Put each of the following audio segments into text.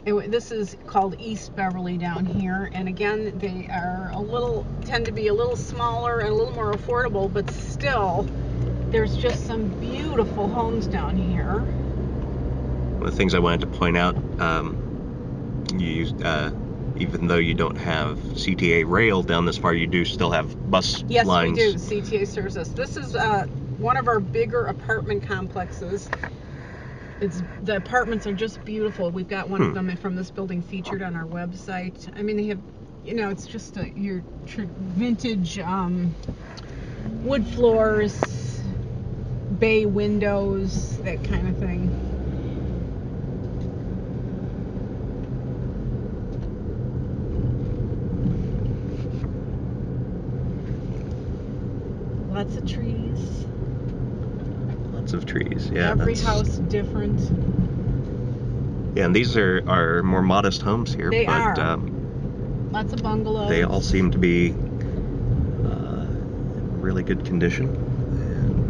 This is called East Beverly down here, and again, they are tend to be a little smaller and a little more affordable, but still, there's just some beautiful homes down here. One of the things I wanted to point out, even though you don't have CTA rail down this far, you do still have bus yes, lines. Yes, we do. CTA serves us. This is one of our bigger apartment complexes. The apartments are just beautiful. We've got one of them from this building featured on our website. I mean, they have, it's just your vintage wood floors, bay windows, that kind of thing. Lots of trees. Lots of trees, yeah. Every house different. Yeah, and these are more modest homes here. They but, are. Lots of bungalows. They all seem to be in really good condition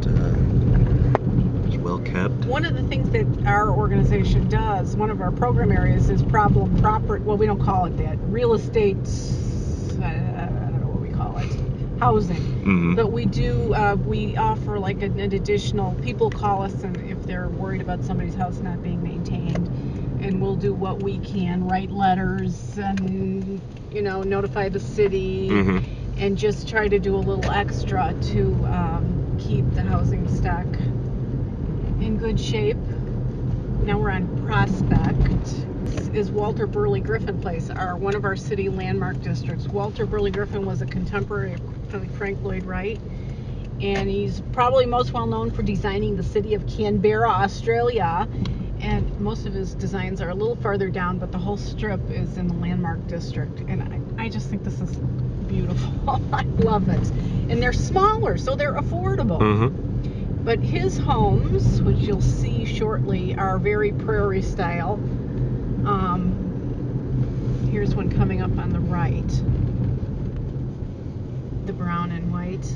and well kept. One of the things that our organization does, one of our program areas, is problem property. Well, we don't call it that. Real estate. I don't know what we call it. Housing. Mm-hmm. But we do. We offer like an additional. People call us, and if they're worried about somebody's house not being maintained, and we'll do what we can. Write letters and notify the city, and just try to do a little extra to keep the housing stock in good shape. Now we're on Prospect. This is Walter Burley Griffin Place, one of our city landmark districts. Walter Burley Griffin was a contemporary of Frank Lloyd Wright, and he's probably most well known for designing the city of Canberra, Australia. And most of his designs are a little farther down, but the whole strip is in the landmark district. And I just think this is beautiful. I love it. And they're smaller, so they're affordable. But his homes, which you'll see shortly, are very prairie style. Here's one coming up on the right. The brown and white.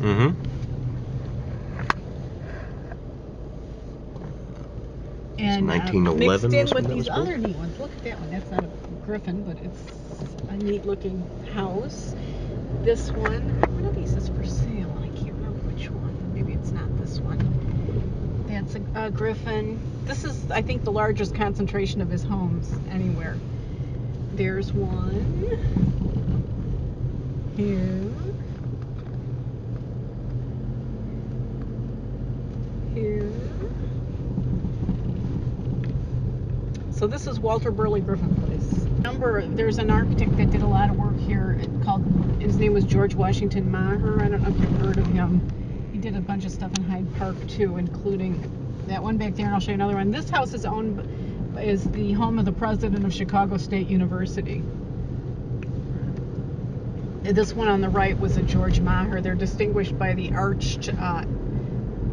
And 1911 mixed in with these other neat ones. Look at that one. That's not a Griffin, but it's a neat looking house. This one, one of these is for sale. I can't remember which one. Maybe it's not this one. That's a Griffin. This is, I think, the largest concentration of his homes anywhere. There's one here. Here. So this is Walter Burley Griffin Place. There's an architect that did a lot of work here his name was George Washington Maher. I don't know if you've heard of him. He did a bunch of stuff in Hyde Park too, including that one back there, and I'll show you another one. This house is the home of the president of Chicago State University. This one on the right was a George Maher. They're distinguished by the arched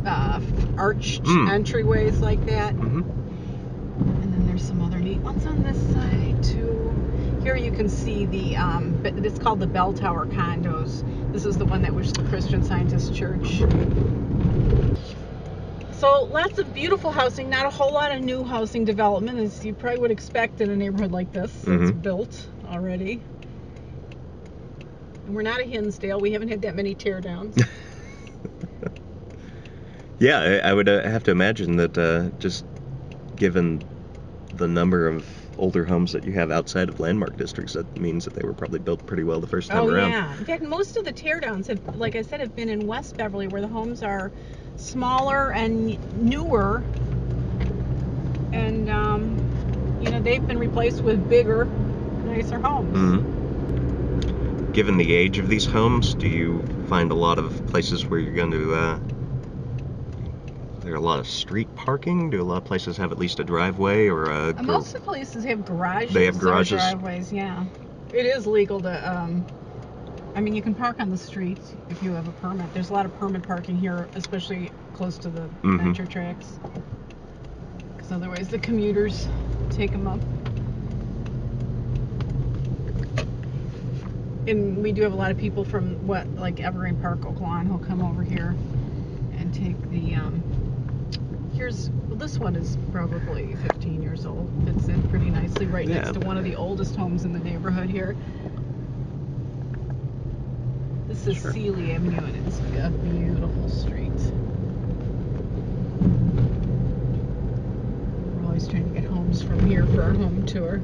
entryways like that. And then there's some other neat ones on this side too. Here you can see it's called the Bell Tower Condos. This is the one that was the Christian Scientist Church. So lots of beautiful housing, not a whole lot of new housing development, as you probably would expect in a neighborhood like this. It's built already. And we're not a Hinsdale. We haven't had that many tear downs. Yeah, I would have to imagine that just given the number of older homes that you have outside of landmark districts, that means that they were probably built pretty well the first time around. Oh, yeah. In fact, most of the teardowns have, like I said, have been in West Beverly, where the homes are smaller and newer. And, they've been replaced with bigger, nicer homes. Given the age of these homes, do you find a lot of places where you're going to... there are a lot of street parking? Do a lot of places have at least a driveway or a... Most of the places have garages. They have garages? Or driveways, yeah. It is legal to, you can park on the street if you have a permit. There's a lot of permit parking here, especially close to the venture tracks. Because otherwise the commuters take them up. And we do have a lot of people from like Evergreen Park, Oaklawn, who'll come over here and take the... this one is probably 15 years old. Fits in pretty nicely right Yeah. next to one of the oldest homes in the neighborhood here. This is Sure. Sealy Avenue, and it's a beautiful street. We're always trying to get homes from here for our home tour.